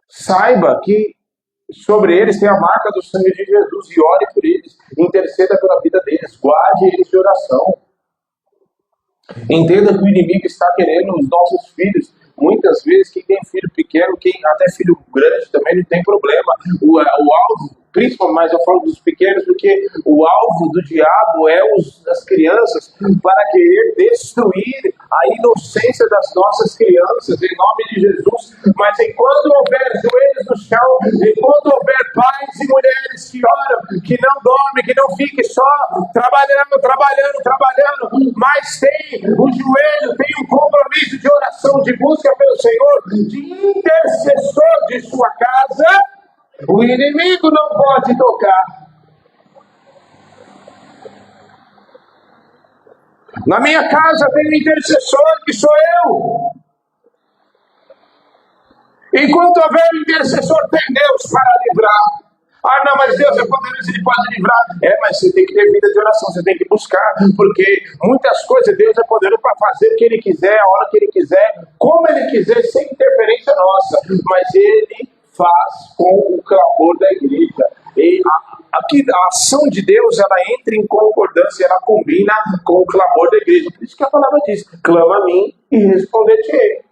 Saiba que sobre eles tem a marca do sangue de Jesus e ore por eles. Interceda pela vida deles, guarde eles de oração. Entenda que o inimigo está querendo os nossos filhos. Muitas vezes, quem tem filho pequeno, quem até filho grande também não tem problema. O alvo principalmente, mas eu falo dos pequenos, porque o alvo do diabo é as crianças, para querer destruir a inocência das nossas crianças, em nome de Jesus. Mas enquanto houver joelhos no chão, enquanto houver pais e mulheres que oram, que não dormem, que não fiquem só trabalhando, mas tem o joelho, tem um compromisso de oração, de busca pelo Senhor, de intercessor de sua casa, o inimigo não pode tocar. Na minha casa tem um intercessor, que sou eu. Enquanto houver um intercessor, tem Deus para livrar. Ah, não, mas Deus é poderoso, Ele pode livrar. Mas você tem que ter vida de oração, você tem que buscar, porque muitas coisas Deus é poderoso para fazer o que Ele quiser, a hora que Ele quiser, como Ele quiser, sem interferência nossa. Mas Ele faz com o clamor da igreja. E a ação de Deus, ela entra em concordância, ela combina com o clamor da igreja. Por isso que a palavra diz: clama a mim e responder-te-ei.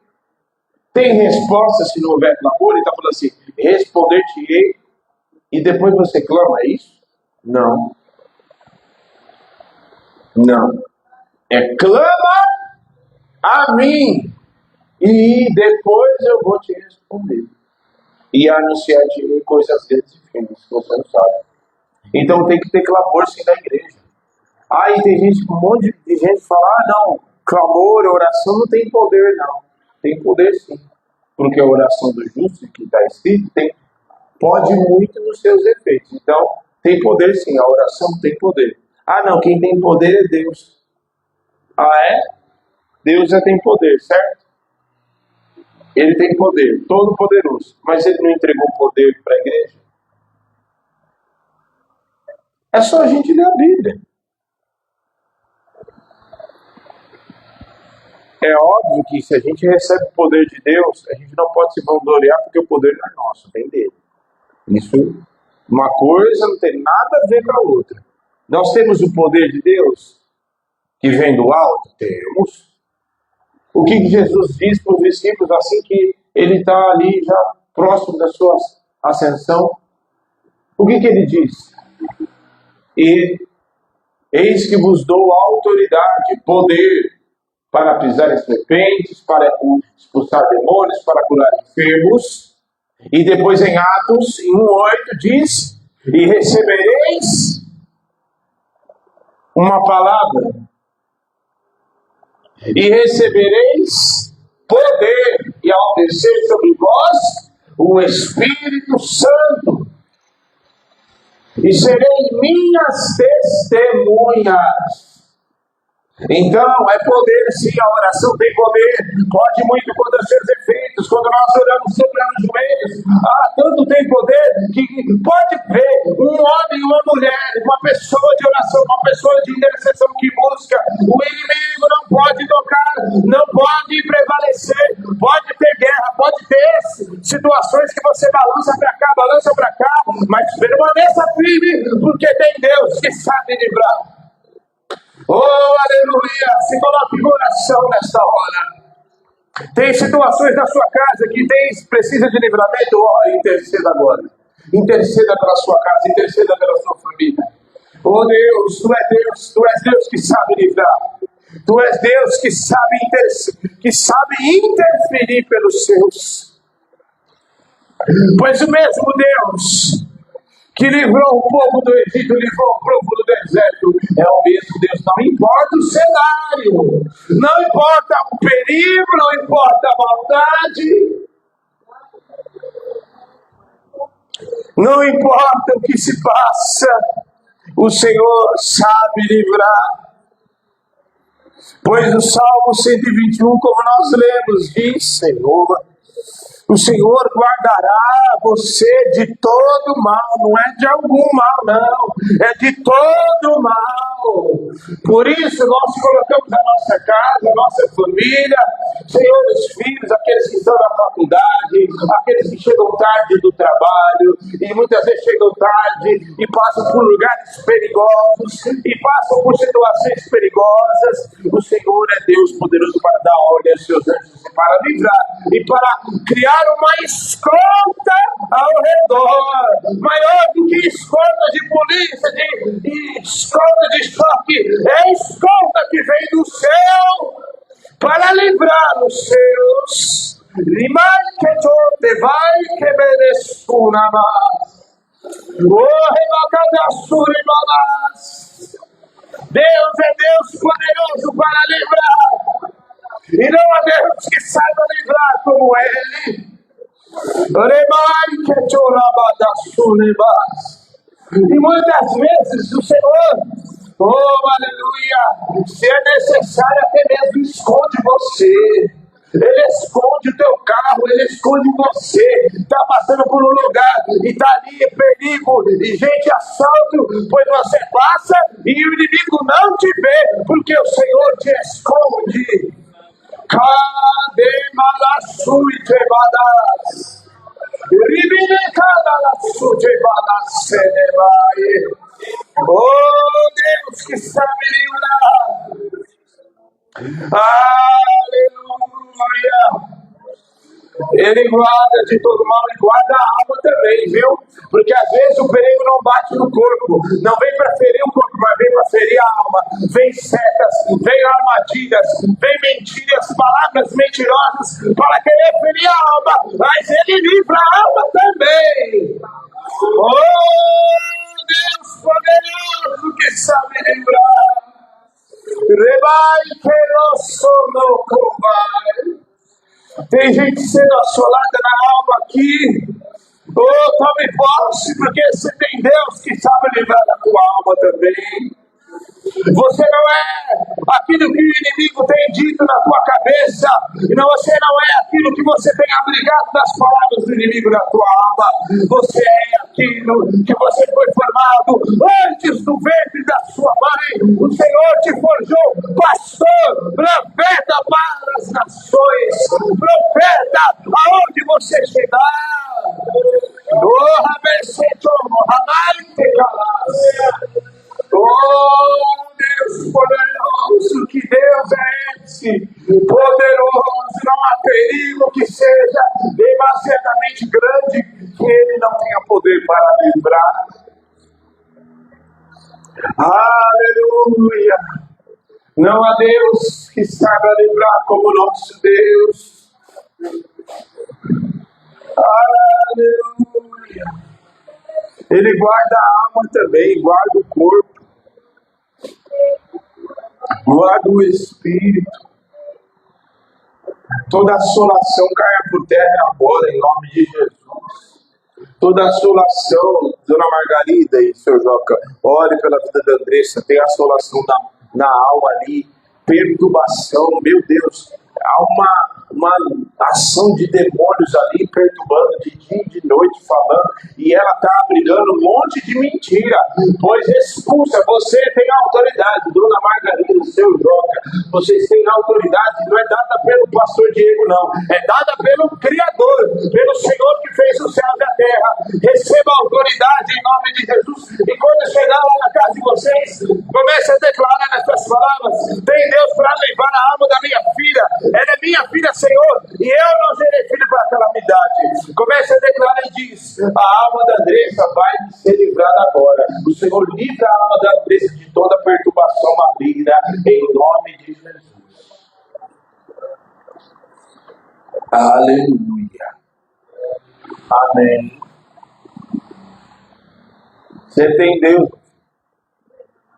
Tem resposta se não houver clamor? Ele está falando assim: responder-te-ei e depois você clama, é isso? Não. Não. Clama a mim e depois eu vou te responder. E anunciar-te coisas grandes e firmes que você não sabe. Então tem que ter clamor sim da igreja. Aí tem gente, um monte de gente fala: não, clamor, oração não tem poder, não. Tem poder sim. Porque a oração do justo, que está escrito, pode muito nos seus efeitos. Então, tem poder sim, a oração tem poder. Ah, não, quem tem poder é Deus. Ah, é? Deus já tem poder, certo? Ele tem poder, todo poderoso. Mas ele não entregou poder para a igreja? É só a gente ler a Bíblia. É óbvio que se a gente recebe o poder de Deus, a gente não pode se vangloriar porque o poder não é nosso, vem dele. Isso, uma coisa não tem nada a ver com a outra. Nós temos o poder de Deus que vem do alto? Temos. O que Jesus diz para os discípulos assim que ele está ali já próximo da sua ascensão? O que ele diz? E eis que vos dou autoridade, poder, para pisar em serpentes, para expulsar demônios, para curar enfermos. E depois em Atos, em 1:8, diz: e recebereis uma palavra, e recebereis poder, e ao descer sobre vós o Espírito Santo, e sereis minhas testemunhas. Então, é poder sim, a oração tem poder, pode muito quando os seus efeitos, quando nós oramos sobre os joelhos, tanto tem poder que pode ver um homem, uma mulher, uma pessoa de oração, uma pessoa de intercessão que busca, o inimigo não pode tocar, não pode prevalecer, pode ter guerra, pode ter situações que você balança para cá, mas permaneça firme, porque tem Deus que sabe livrar. Oh, aleluia! Se coloque em oração nesta hora. Tem situações na sua casa que precisa de livramento. Interceda agora. Interceda pela sua casa, interceda pela sua família. Oh Deus, Tu és Deus que sabe livrar. Tu és Deus que sabe interferir pelos seus. Pois o mesmo Deus que livrou o povo do Egito, livrou o povo do deserto, é o mesmo Deus. Não importa o cenário, não importa o perigo, não importa a maldade, não importa o que se passa, o Senhor sabe livrar. Pois no Salmo 121, como nós lemos, diz: o Senhor guardará você de todo mal. Não é de algum mal, não. É de todo mal. Por isso nós colocamos a nossa casa, a nossa família, Senhor, os filhos, aqueles que estão na faculdade, aqueles que chegam tarde do trabalho, e muitas vezes chegam tarde e passam por lugares perigosos, e passam por situações perigosas. O Senhor é Deus poderoso para dar ordem aos seus anjos, para livrar e para criar uma escolta ao redor, maior do que escolta de polícia, de escolta de choque, é a escolta que vem do céu para livrar os seus. Rimai que te vai que mereçuna mais. Oh, rebacadaçurimanas. Deus é Deus poderoso para livrar. E não há Deus que saiba livrar como Ele. E muitas vezes o Senhor, oh aleluia, se é necessário, até mesmo esconde você. Ele esconde o teu carro, ele esconde você. Está passando por um lugar e está ali perigo e gente assalto, pois você passa e o inimigo não te vê, porque o Senhor te esconde. Cadê Malassu e Tebadas? Ribine Cadalasu Tebadas Senebai. Oh Deus que sabe livrar. Aleluia. Ele guarda de todo mal e guarda a alma também, viu? Porque às vezes o perigo não bate no corpo, não vem para ferir o corpo, mas vem para ferir a alma. Vem setas, vem armadilhas, vem mentiras, palavras mentirosas para querer ferir a alma, mas ele livra a alma também. Oh, Deus poderoso que sabe livrar. Rebai que nosso louco vai. Tem gente sendo assolada na alma aqui. Oh, tome posse, porque você tem Deus que sabe livrar da tua alma também. Você não é aquilo que o inimigo tem dito na tua cabeça. Você não é aquilo que você tem abrigado das palavras do inimigo na tua alma. Você é aquilo que você foi formado antes do ventre da sua mãe. O Senhor te forjou pastor, profeta para as nações. Profeta aonde você chegar. Oh, Rabeceto, Rabaite Calas. Oh, Deus poderoso, que Deus é esse? Poderoso, não há perigo que seja demasiadamente grande que Ele não tenha poder para livrar. Aleluia! Não há Deus que saiba livrar como nosso Deus. Aleluia! Ele guarda a alma também, guarda o corpo. Guarda o espírito. Toda assolação caia por terra agora, em nome de Jesus. Toda assolação, Dona Margarida e Sr. Joca, ore pela vida da Andressa, tem assolação na alma ali, perturbação, meu Deus, há uma ação de demônios ali, perturbando de dia e de noite, falando, e ela está abrigando um monte de mentira, pois expulsa, você tem autoridade, Dona Margarida, Seu Joca, vocês têm autoridade, não é dada pelo pastor Diego, não, é dada pelo Criador, pelo Senhor que fez o céu e a terra. Receba a autoridade em nome de Jesus, e quando chegar lá na casa de vocês, comece a declarar essas palavras: tem Deus para levar a alma da minha filha, ela é minha filha, Senhor, e eu não serei filho para a calamidade. Comece a declarar e diz: a alma da Andressa vai ser livrada agora. O Senhor livra a alma da Andressa de toda perturbação maligna, em nome de Jesus. Aleluia. Amém. Você tem Deus.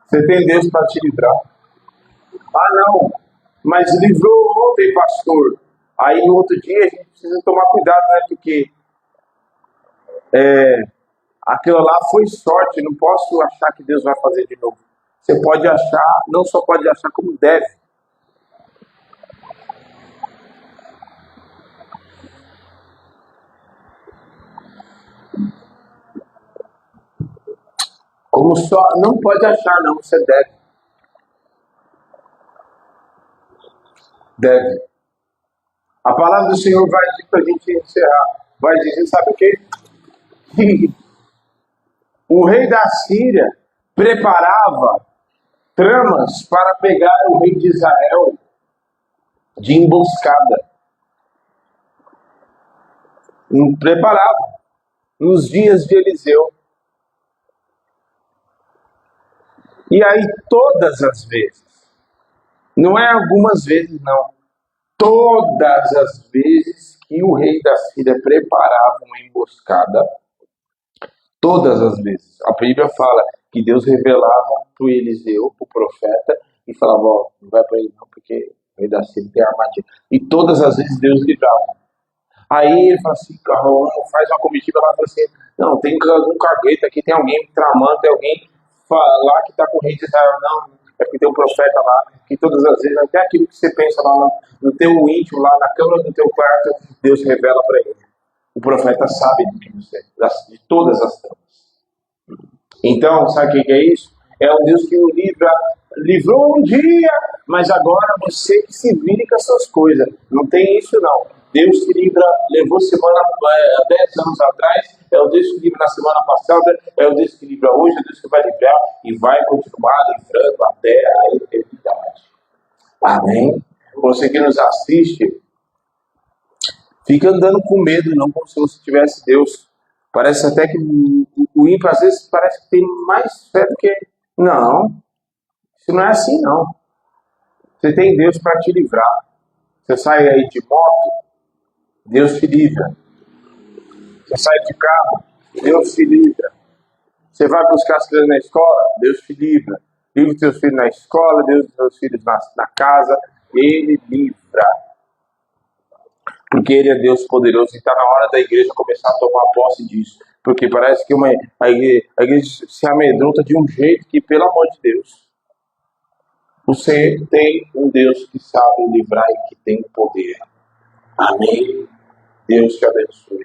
Você tem Deus para te livrar. Ah, não. Mas livrou ontem, pastor. Aí no outro dia a gente precisa tomar cuidado, né? Porque aquilo lá foi sorte. Não posso achar que Deus vai fazer de novo. Você pode achar, não só pode achar, como deve. Como só, não pode achar, não, você deve. Deve. A palavra do Senhor vai dizer para a gente encerrar. Vai dizer, sabe o quê? Que o rei da Síria preparava tramas para pegar o rei de Israel de emboscada. Preparava. nos dias de Eliseu. E aí, todas as vezes, não é algumas vezes, não, todas as vezes que o rei da Síria preparava uma emboscada, todas as vezes, a Bíblia fala que Deus revelava para o Eliseu, para o profeta, e falava, ó, não vai para ele não, porque o rei da Síria tem armadilha. E todas as vezes Deus livrava. Aí ele fala assim, faz uma comitiva lá e fala assim, não, tem um cargueiro aqui, tem alguém tramando, tem alguém lá que está com o rei de Israel. Não, é porque tem um profeta lá, que todas as vezes, até aquilo que você pensa lá no teu íntimo, lá na câmara do teu quarto, Deus revela para ele. O profeta sabe de você, de todas as tramas. Então, sabe o que é isso? É um Deus que o livrou um dia, mas agora você que se vire com essas coisas. Não tem isso não. Deus que livra, levou semana, 10 anos atrás, é o Deus que livra na semana passada, é o Deus que livra hoje, é o Deus que vai livrar e vai continuar livrando até a eternidade. Amém? Você que nos assiste, fica andando com medo, não como se você tivesse Deus. Parece até que o ímpio, às vezes, parece que tem mais fé do que... Não, isso não é assim, não. Você tem Deus para te livrar. Você sai aí de moto, Deus te livra. Você sai de carro, Deus te livra. Você vai buscar as crianças na escola, Deus te livra. Livra os teus filhos na escola, Deus os teus filhos na casa. Ele livra. Porque Ele é Deus poderoso e está na hora da igreja começar a tomar posse disso. Porque parece que a igreja se amedronta de um jeito que, pelo amor de Deus, você tem um Deus que sabe livrar e que tem poder. Amém? Deus te abençoe.